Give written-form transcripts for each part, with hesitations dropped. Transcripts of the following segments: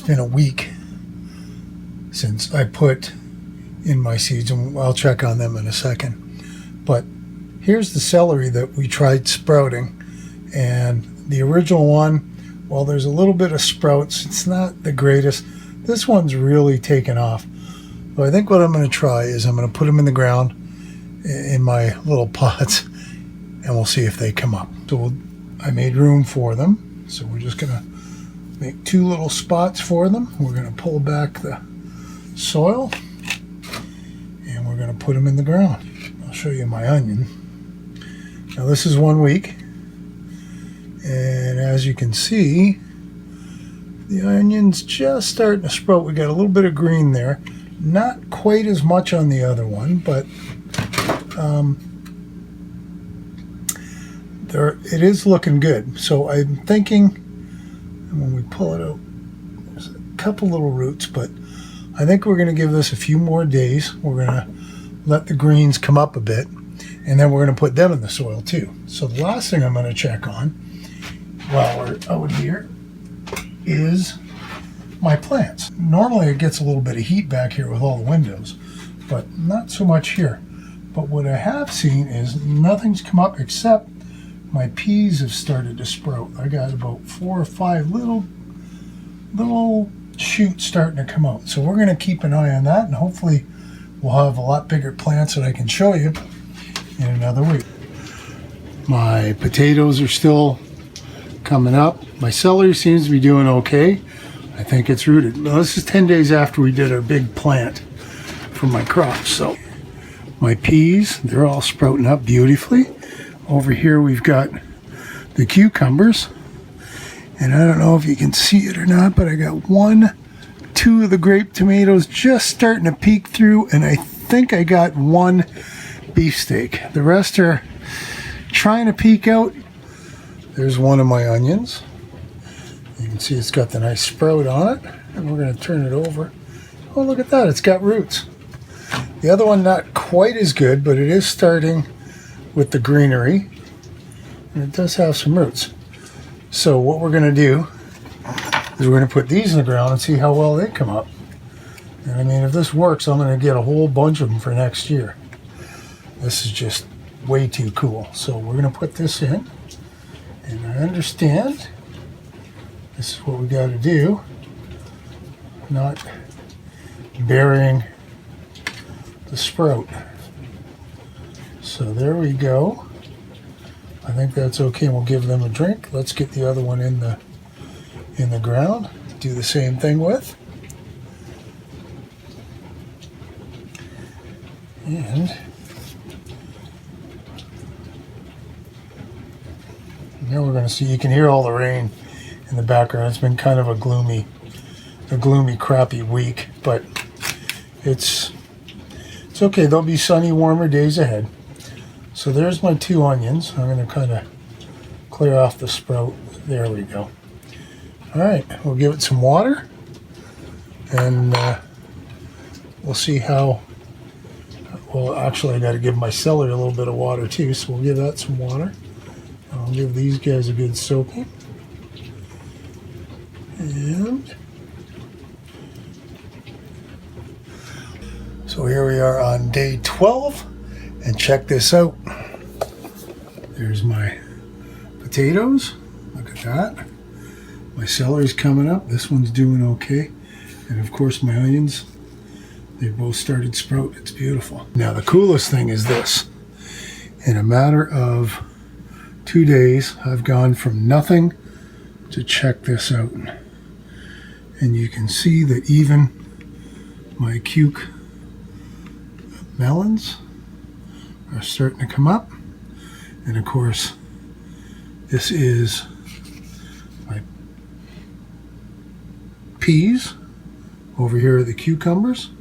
been a week since I put in my seeds, and I'll check on them in a second. But here's the celery that we tried sprouting, and the original one, well, there's a little bit of sprouts. It's not the greatest. This one's really taken off. So I think what I'm going to try is I'm going to put them in the ground in my little pots, and we'll see if they come up. So I made room for them, so we're just going to make 2 little spots for them. We're going to pull back the soil, and we're going to put them in the ground. I'll show you my onion. Now this is 1 week, and as you can see, the onion's just starting to sprout. We got a little bit of green there, not quite as much on the other one, but it is looking good. So I'm thinking, when we pull it out, there's a couple little roots, but I think we're going to give this a few more days. We're going to let the greens come up a bit, and then we're going to put them in the soil too. So the last thing I'm going to check on while we're out here is my plants. Normally it gets a little bit of heat back here with all the windows, but not so much here. But what I have seen is nothing's come up except my peas have started to sprout. I got about 4 or 5 little shoots starting to come out. So we're going to keep an eye on that, and hopefully we'll have a lot bigger plants that I can show you in another week. My potatoes are still coming up. My celery seems to be doing okay. I think it's rooted. Now, this is 10 days after we did our big plant for my crops. So my peas, they're all sprouting up beautifully. Over here we've got the cucumbers, and I don't know if you can see it or not, but I got 1, 2 of the grape tomatoes just starting to peek through, and I think I got 1 beefsteak. The rest are trying to peek out. There's one of my onions. You can see it's got the nice sprout on it, and we're going to turn it over. Oh, look at that, it's got roots. The other one not quite as good, but it is starting with the greenery, and it does have some roots. So what we're going to do is we're going to put these in the ground and see how well they come up. And I mean, if this works, I'm going to get a whole bunch of them for next year. This is just way too cool. So we're going to put this in, and I understand this is what we got to do, not burying the sprout. So there we go. I think that's okay. We'll give them a drink. Let's get the other one in the ground. Do the same thing with. And now we're going to see, you can hear all the rain in the background. It's been kind of a gloomy, crappy week, but it's okay. There'll be sunny, warmer days ahead. So there's my 2 onions. I'm going to kind of clear off the sprout. There we go. All right, we'll give it some water, and we'll see how. Well, actually, I got to give my celery a little bit of water too, so we'll give that some water. I'll give these guys a good soaking. And so here we are on day 12, and check this out. There's my potatoes. Look at that. My celery's coming up. This one's doing okay. And of course my onions, they both started sprout. It's beautiful. Now the coolest thing is this. In a matter of 2 days, I've gone from nothing to check this out. And you can see that even my cuke melons are starting to come up. And of course, this is my peas. Over here are the cucumbers.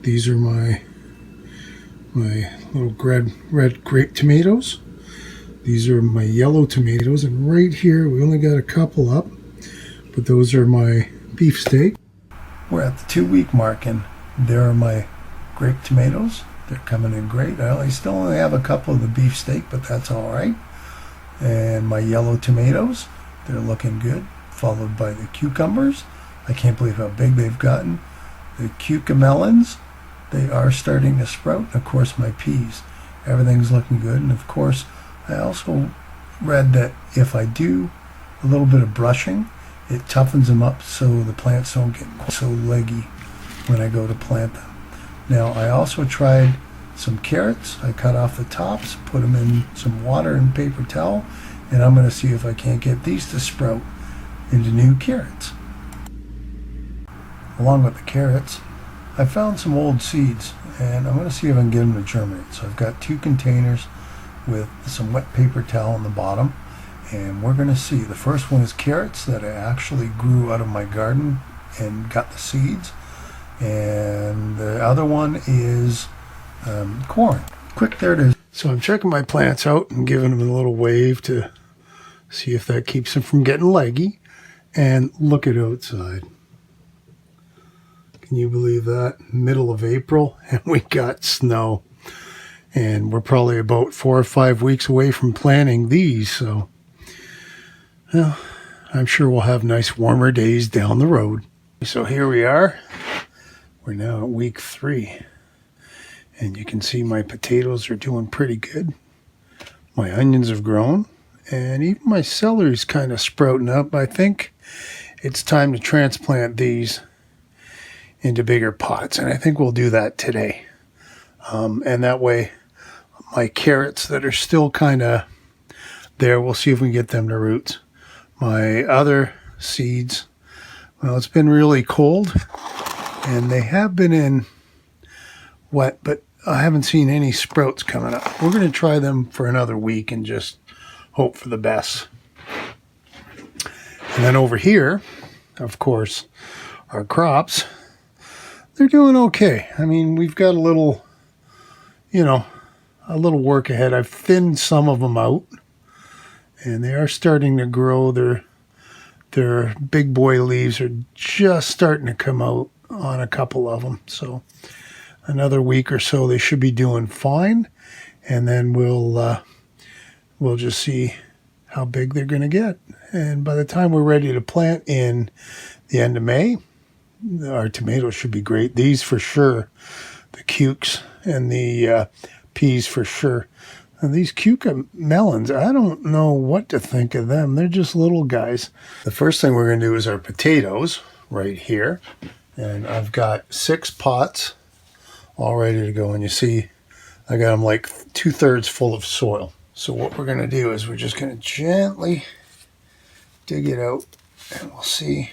These are my little red grape tomatoes. These are my yellow tomatoes, and right here we only got a couple up, but those are my beefsteak. We're at the 2-week mark, and there are my grape tomatoes. They're coming in great. I still only have a couple of the beefsteak, but that's all right. And my yellow tomatoes, they're looking good, followed by the cucumbers. I can't believe how big they've gotten. The cucamelons, they are starting to sprout. Of course, my peas, everything's looking good. And of course, I also read that if I do a little bit of brushing, it toughens them up so the plants don't get so leggy when I go to plant them. Now, I also tried some carrots. I cut off the tops, put them in some water and paper towel, and I'm going to see if I can't get these to sprout into new carrots. Along with the carrots, I found some old seeds, and I'm going to see if I can get them to germinate. So I've got 2 containers with some wet paper towel on the bottom, and we're going to see. The first one is carrots that I actually grew out of my garden and got the seeds, and the other one is corn. Quick, there it is. So I'm checking my plants out and giving them a little wave to see if that keeps them from getting leggy. And look at outside. Can you believe that? Middle of April and we got snow. And we're probably about 4 or 5 weeks away from planting these. So, well, I'm sure we'll have nice warmer days down the road. So here we are. We're now at week 3. And you can see my potatoes are doing pretty good. My onions have grown. And even my celery's kind of sprouting up. I think it's time to transplant these into bigger pots. And I think we'll do that today. And that way, my carrots that are still kind of there, we'll see if we can get them to roots. My other seeds, well, it's been really cold. And they have been in wet, but I haven't seen any sprouts coming up. We're going to try them for another week and just hope for the best. And then over here, of course, our crops, they're doing okay. I mean, we've got a little, a little work ahead. I've thinned some of them out, and they are starting to grow. Their big boy leaves are just starting to come out on a couple of them. So another week or so, they should be doing fine. And then we'll just see how big they're going to get. And by the time we're ready to plant in the end of May, our tomatoes should be great. These for sure, the cukes and the peas for sure. And these cucamelons, I don't know what to think of them. They're just little guys. The first thing we're going to do is our potatoes right here. And I've got 6 pots all ready to go. And you see, I got them like 2/3 full of soil. So what we're going to do is we're just going to gently dig it out, and we'll see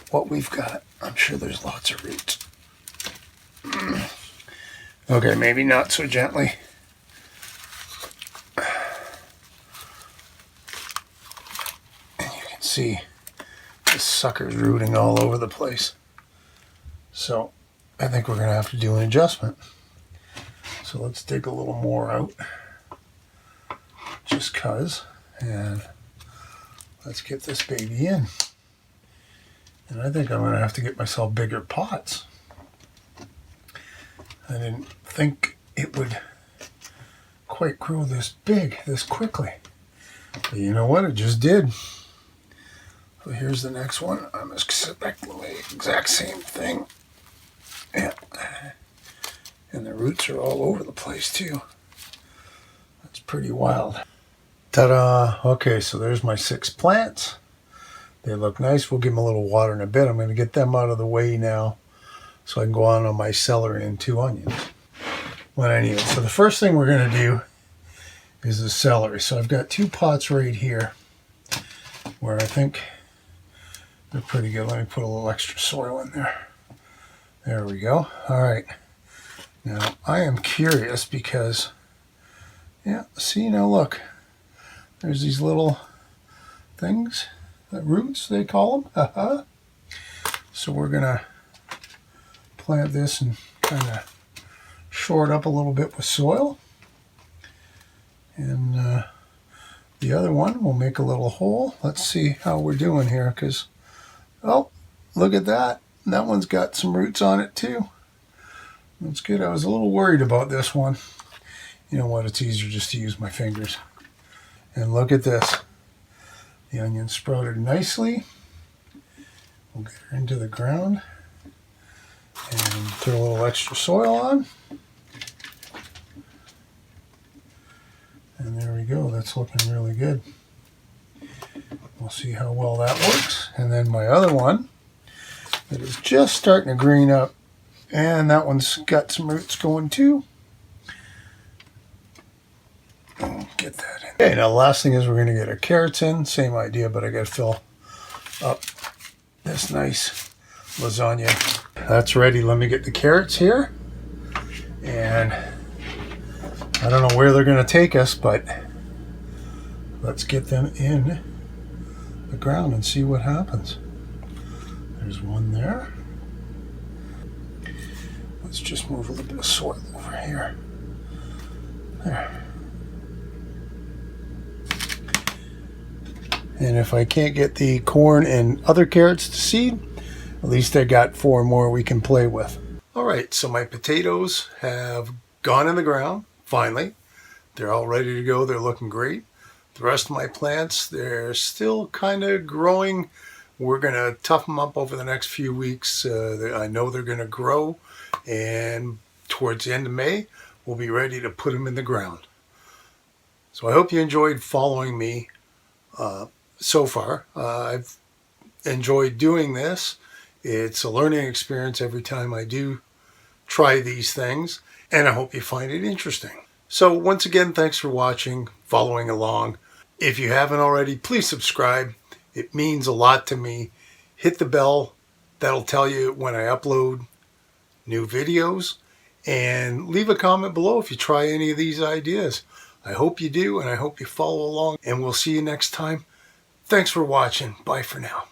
what we've got. I'm sure there's lots of roots. Okay, maybe not so gently. And you can see this sucker's rooting all over the place. So I think we're going to have to do an adjustment. So let's dig a little more out. Just cause, and let's get this baby in. And I think I'm going to have to get myself bigger pots. I didn't think it would quite grow this big, this quickly. But you know what? It just did. So here's the next one. I'm just expecting the exact same thing. Yeah. And the roots are all over the place too. That's pretty wild. Ta-da! Okay, so there's my 6 plants. They look nice. We'll give them a little water in a bit. I'm going to get them out of the way now so I can go on my celery and 2 onions when I need it. So the first thing we're going to do is the celery. So I've got 2 pots right here where I think they're pretty good. Let me put a little extra soil in there. There we go. All right. Now, I am curious because, yeah, see, now look. There's these little things, roots they call them. So we're going to plant this and kind of shore it up a little bit with soil. And the other one, we'll make a little hole. Let's see how we're doing here because, oh, look at that. That one's got some roots on it too. That's good. I was a little worried about this one. You know what? It's easier just to use my fingers. And look at this. The onion sprouted nicely. We'll get her into the ground and put a little extra soil on. And there we go. That's looking really good. We'll see how well that works. And then my other one that is just starting to green up, and that one's got some roots going too. I'll get that in. Okay, now the last thing is we're going to get our carrots in. Same idea, but I got to fill up this nice lasagna. That's ready. Let me get the carrots here. And I don't know where they're going to take us, but let's get them in the ground and see what happens. There's one there. Let's just move a little bit of soil over here. There. And if I can't get the corn and other carrots to seed, at least I got 4 more we can play with. All right, so my potatoes have gone in the ground, finally. They're all ready to go. They're looking great. The rest of my plants, they're still kind of growing. We're going to toughen them up over the next few weeks. I know they're going to grow, and towards the end of May, we'll be ready to put them in the ground. So I hope you enjoyed following me so far. I've enjoyed doing this. It's a learning experience every time I do try these things, and I hope you find it interesting. So once again, thanks for watching, following along. If you haven't already, please subscribe. It means a lot to me. Hit the bell. That'll tell you when I upload new videos. And leave a comment below if you try any of these ideas. I hope you do, and I hope you follow along. And we'll see you next time. Thanks for watching. Bye for now.